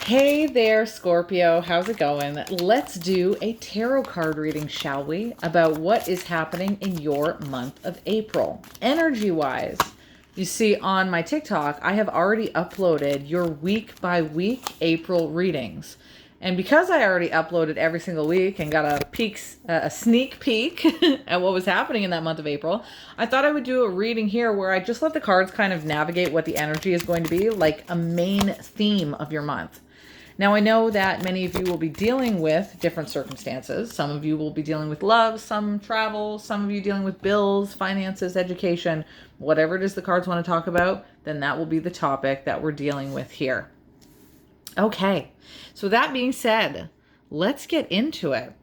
Hey there, Scorpio. How's it going? Let's do a tarot card reading, shall we? About what is happening in your month of April, energy wise. You see, on my TikTok, I have already uploaded your week by week April readings. And because I already uploaded every single week and got a sneak peek at what was happening in that month of April, I thought I would do a reading here where I just let the cards kind of navigate what the energy is going to be, like a main theme of your month. Now, I know that many of you will be dealing with different circumstances. Some of you will be dealing with love, some travel, some of you dealing with bills, finances, education, whatever it is the cards want to talk about, then that will be the topic that we're dealing with here. Okay, so that being said, let's get into it.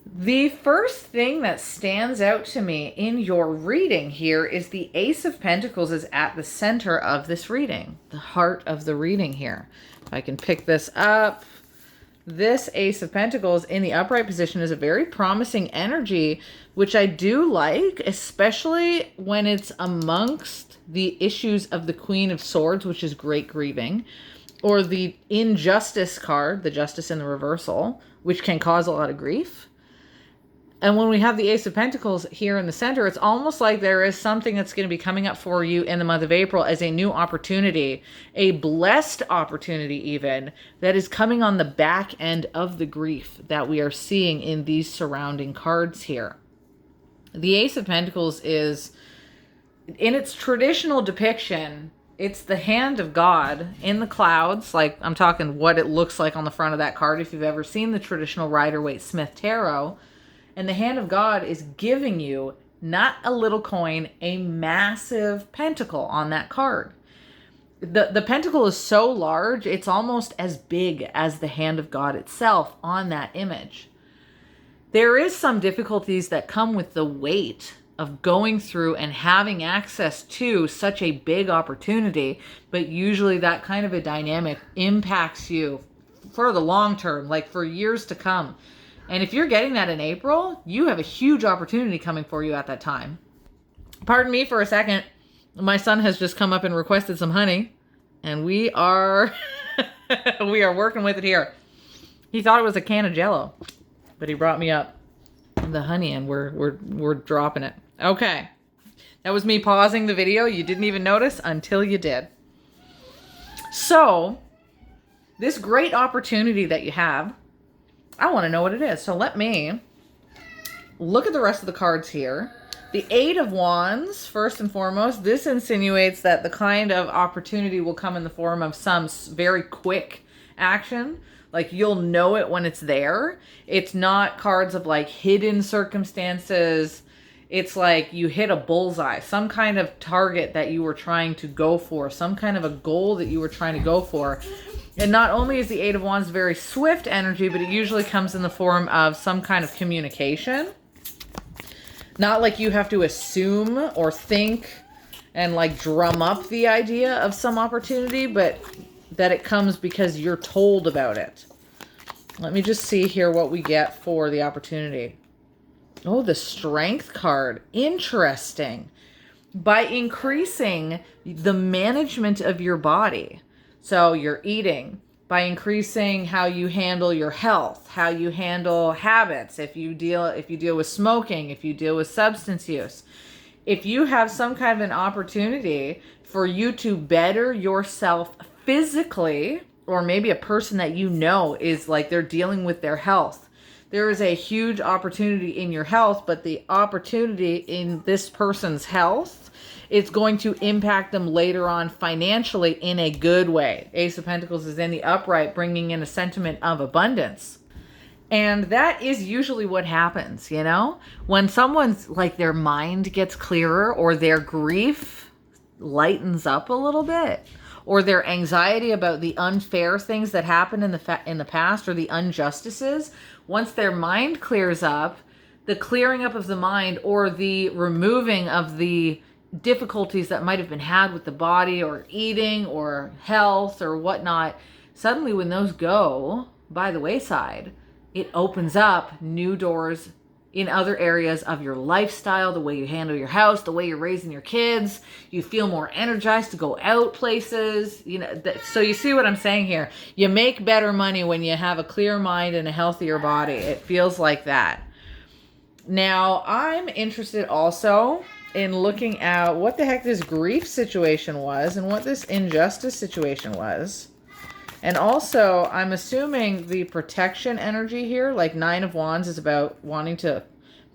The first thing that stands out to me in your reading here is the Ace of Pentacles is at the center of this reading, the heart of the reading here. If I can pick this up, this Ace of Pentacles in the upright position is a very promising energy, which I do like, especially when it's amongst the issues of the Queen of Swords, which is great grieving, or the Injustice card, the Justice in the reversal, which can cause a lot of grief. And when we have the Ace of Pentacles here in the center, it's almost like there is something that's going to be coming up for you in the month of April as a new opportunity, a blessed opportunity even, that is coming on the back end of the grief that we are seeing in these surrounding cards here. The Ace of Pentacles is, in its traditional depiction, it's the hand of God in the clouds. Like, I'm talking what it looks like on the front of that card if you've ever seen the traditional Rider-Waite-Smith tarot. And the hand of God is giving you, not a little coin, a massive pentacle on that card. The pentacle is so large, it's almost as big as the hand of God itself on that image. There is some difficulties that come with the weight of going through and having access to such a big opportunity, but usually that kind of a dynamic impacts you for the long term, like for years to come. And if you're getting that in April, you have a huge opportunity coming for you at that time. Pardon me for a second. My son has just come up and requested some honey, and we are we are working with it here. He thought it was a can of Jell-O, but he brought me up the honey, and we're dropping it. Okay, that was me pausing the video. You didn't even notice until you did. So, this great opportunity that you have, I want to know what it is. So let me look at the rest of the cards here. The Eight of Wands, first and foremost, this insinuates that the kind of opportunity will come in the form of some very quick action. Like, you'll know it when it's there. It's not cards of like hidden circumstances. It's like you hit a bullseye, some kind of target that you were trying to go for, some kind of a goal that you were trying to go for. And not only is the Eight of Wands very swift energy, but it usually comes in the form of some kind of communication. Not like you have to assume or think and like drum up the idea of some opportunity, but that it comes because you're told about it. Let me just see here what we get for the opportunity. Oh, the Strength card. Interesting. By increasing the management of your body, so you're eating, by increasing how you handle your health, how you handle habits, if you deal with smoking, if you deal with substance use. If you have some kind of an opportunity for you to better yourself physically, or maybe a person that you know is like they're dealing with their health, there is a huge opportunity in your health, but the opportunity in this person's health, it's going to impact them later on financially in a good way. Ace of Pentacles is in the upright, bringing in a sentiment of abundance. And that is usually what happens, you know? When someone's, like, their mind gets clearer, or their grief lightens up a little bit, or their anxiety about the unfair things that happened in the past, or the injustices, once their mind clears up, the clearing up of the mind, or the removing of the difficulties that might have been had with the body or eating or health or whatnot, suddenly when those go by the wayside, it opens up new doors in other areas of your lifestyle, the way you handle your house, the way you're raising your kids. You feel more energized to go out places. So you see what I'm saying here. You make better money when you have a clear mind and a healthier body. It feels like that. Now, I'm interested also in looking at what the heck this grief situation was and what this injustice situation was. And also, I'm assuming the protection energy here, like Nine of Wands, is about wanting to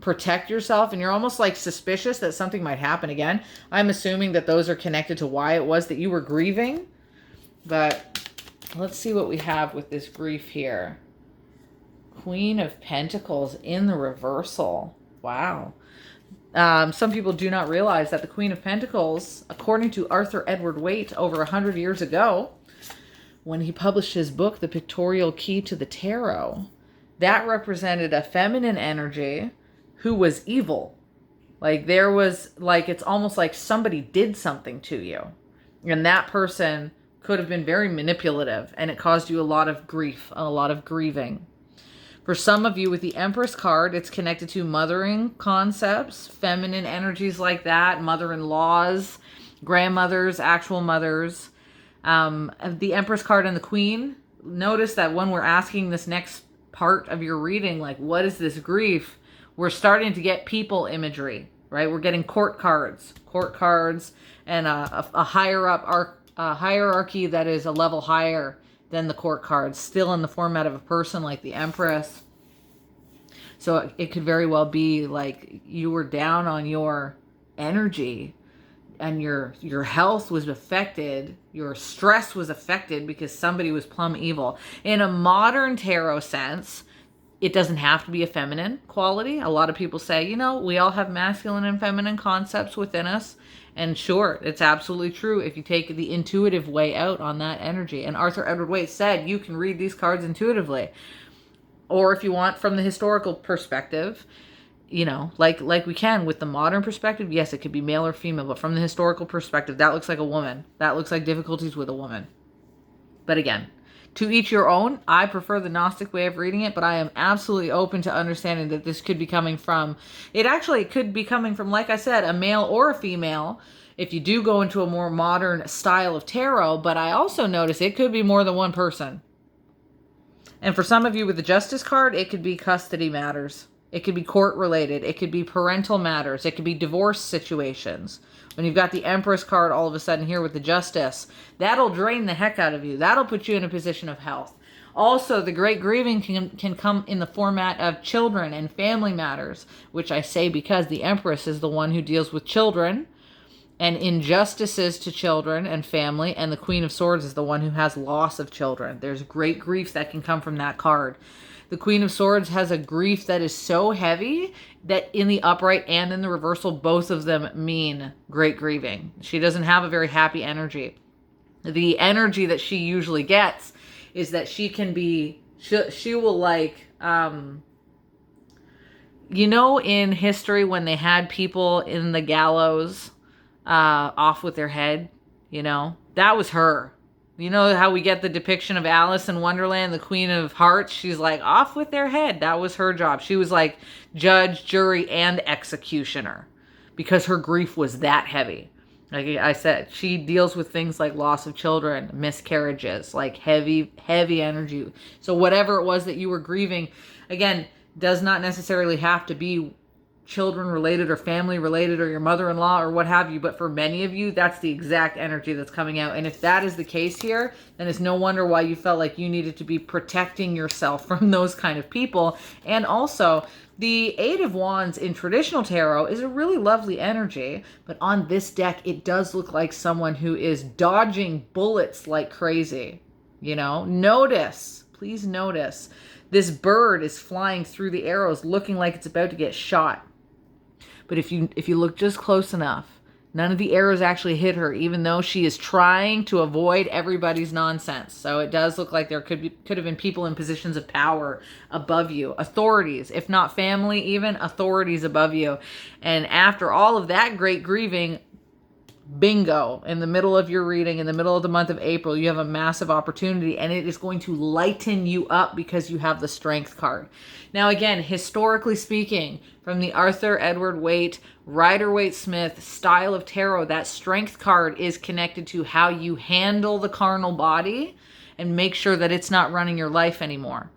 protect yourself, and you're almost like suspicious that something might happen again. I'm assuming that those are connected to why it was that you were grieving. But let's see what we have with this grief here. Queen of Pentacles in the reversal. Wow. Some people do not realize that the Queen of Pentacles, according to Arthur Edward Waite over 100 years ago, when he published his book, The Pictorial Key to the Tarot, that represented a feminine energy who was evil. Like there was, like, it's almost like somebody did something to you. And that person could have been very manipulative, and it caused you a lot of grief, a lot of grieving. For some of you with the Empress card, it's connected to mothering concepts, feminine energies like that, mother-in-laws, grandmothers, actual mothers. The Empress card and the Queen, notice that when we're asking this next part of your reading, like, what is this grief? We're starting to get people imagery, right? We're getting court cards, and a higher up hierarchy that is a level higher than the court cards, still in the format of a person like the Empress. So it could very well be like you were down on your energy, and your health was affected, your stress was affected because somebody was plumb evil. In a modern tarot sense, it doesn't have to be a feminine quality. A lot of people say, we all have masculine and feminine concepts within us. And sure, it's absolutely true if you take the intuitive way out on that energy. And Arthur Edward Waite said you can read these cards intuitively. Or if you want from the historical perspective, like we can with the modern perspective, yes, it could be male or female, but from the historical perspective, that looks like a woman. That looks like difficulties with a woman. But again, to each your own. I prefer the Gnostic way of reading it, but I am absolutely open to understanding that this could be coming from, it could be coming from, like I said, a male or a female, if you do go into a more modern style of tarot, but I also notice it could be more than one person. And for some of you with the Justice card, it could be custody matters. It could be court related. It could be parental matters. It could be divorce situations. When you've got the Empress card all of a sudden here with the Justice, that'll drain the heck out of you. That'll put you in a position of health. Also, the great grieving can come in the format of children and family matters, which I say because the Empress is the one who deals with children and injustices to children and family, and the Queen of Swords is the one who has loss of children. There's great grief that can come from that card. The Queen of Swords has a grief that is so heavy that in the upright and in the reversal, both of them mean great grieving. She doesn't have a very happy energy. The energy that she usually gets is that she can be, she will like, in history when they had people in the gallows off with their head, that was her. You know how we get the depiction of Alice in Wonderland, the Queen of Hearts? She's like off with their head. That was her job. She was like judge, jury, and executioner because her grief was that heavy. Like I said, she deals with things like loss of children, miscarriages, like heavy, heavy energy. So whatever it was that you were grieving, again, does not necessarily have to be children related or family related or your mother-in-law or what have you, but for many of you, that's the exact energy that's coming out. And if that is the case here, then it's no wonder why you felt like you needed to be protecting yourself from those kind of people. And also, the Eight of Wands in traditional tarot is a really lovely energy, but on this deck, it does look like someone who is dodging bullets like crazy. Please notice, this bird is flying through the arrows looking like it's about to get shot. But if you look just close enough, none of the arrows actually hit her, even though she is trying to avoid everybody's nonsense. So it does look like there could have been people in positions of power above you, authorities, if not family, even authorities above you. And after all of that great grieving, bingo, in the middle of your reading, in the middle of the month of April, you have a massive opportunity, and it is going to lighten you up because you have the Strength card. Now, again, historically speaking, from the Arthur Edward Waite, Rider-Waite-Smith style of tarot, that Strength card is connected to how you handle the carnal body and make sure that it's not running your life anymore,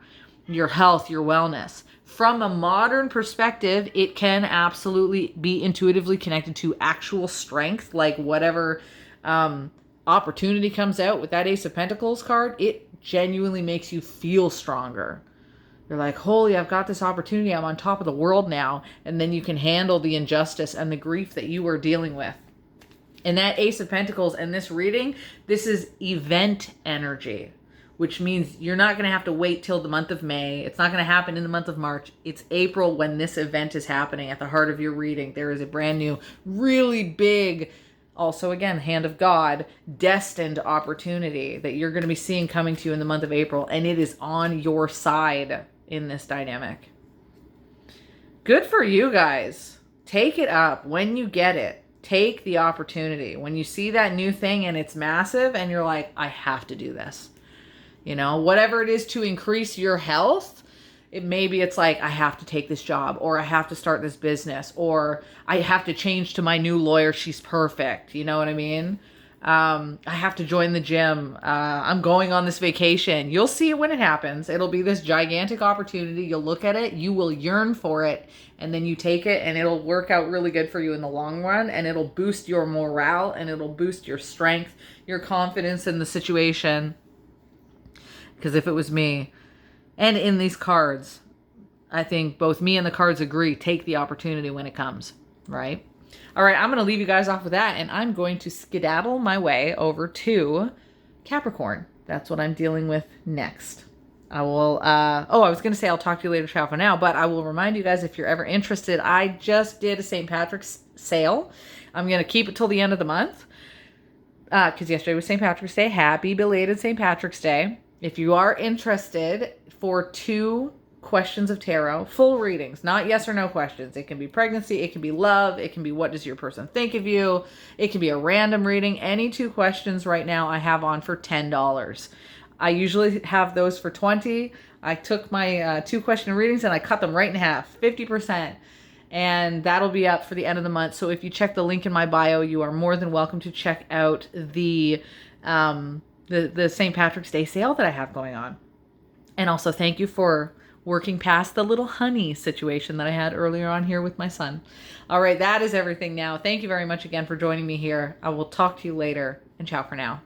your health, your wellness. From a modern perspective, it can absolutely be intuitively connected to actual strength, like whatever opportunity comes out with that Ace of Pentacles card, it genuinely makes you feel stronger. You're like, holy, I've got this opportunity. I'm on top of the world now. And then you can handle the injustice and the grief that you are dealing with. And that Ace of Pentacles and this reading, this is event energy, which means you're not going to have to wait till the month of May. It's not going to happen in the month of March. It's April when this event is happening at the heart of your reading. There is a brand new, really big, also again, hand of God, destined opportunity that you're going to be seeing coming to you in the month of April. And it is on your side in this dynamic. Good for you guys. Take it up when you get it. Take the opportunity. When you see that new thing and it's massive and you're like, I have to do this. You know, whatever it is to increase your health, it's like, I have to take this job, or I have to start this business, or I have to change to my new lawyer. She's perfect. You know what I mean? I have to join the gym. I'm going on this vacation. You'll see it when it happens. It'll be this gigantic opportunity. You'll look at it, you will yearn for it, and then you take it, and it'll work out really good for you in the long run, and it'll boost your morale, and it'll boost your strength, your confidence in the situation. Because if it was me, and in these cards, I think both me and the cards agree, take the opportunity when it comes, right? All right, I'm going to leave you guys off with that, and I'm going to skedaddle my way over to Capricorn. That's what I'm dealing with next. I will, I was going to say I'll talk to you later, ciao for now, but I will remind you guys, if you're ever interested, I just did a St. Patrick's sale. I'm going to keep it till the end of the month, because yesterday was St. Patrick's Day. Happy belated St. Patrick's Day. If you are interested, for 2 questions of tarot, full readings, not yes or no questions. It can be pregnancy, it can be love, it can be what does your person think of you, it can be a random reading. Any 2 questions right now I have on for $10. I usually have those for $20. I took my 2 question readings and I cut them right in half, 50%. And that'll be up for the end of the month. So if you check the link in my bio, you are more than welcome to check out the St. Patrick's Day sale that I have going on. And also thank you for working past the little honey situation that I had earlier on here with my son. All right, that is everything now. Thank you very much again for joining me here. I will talk to you later, and ciao for now.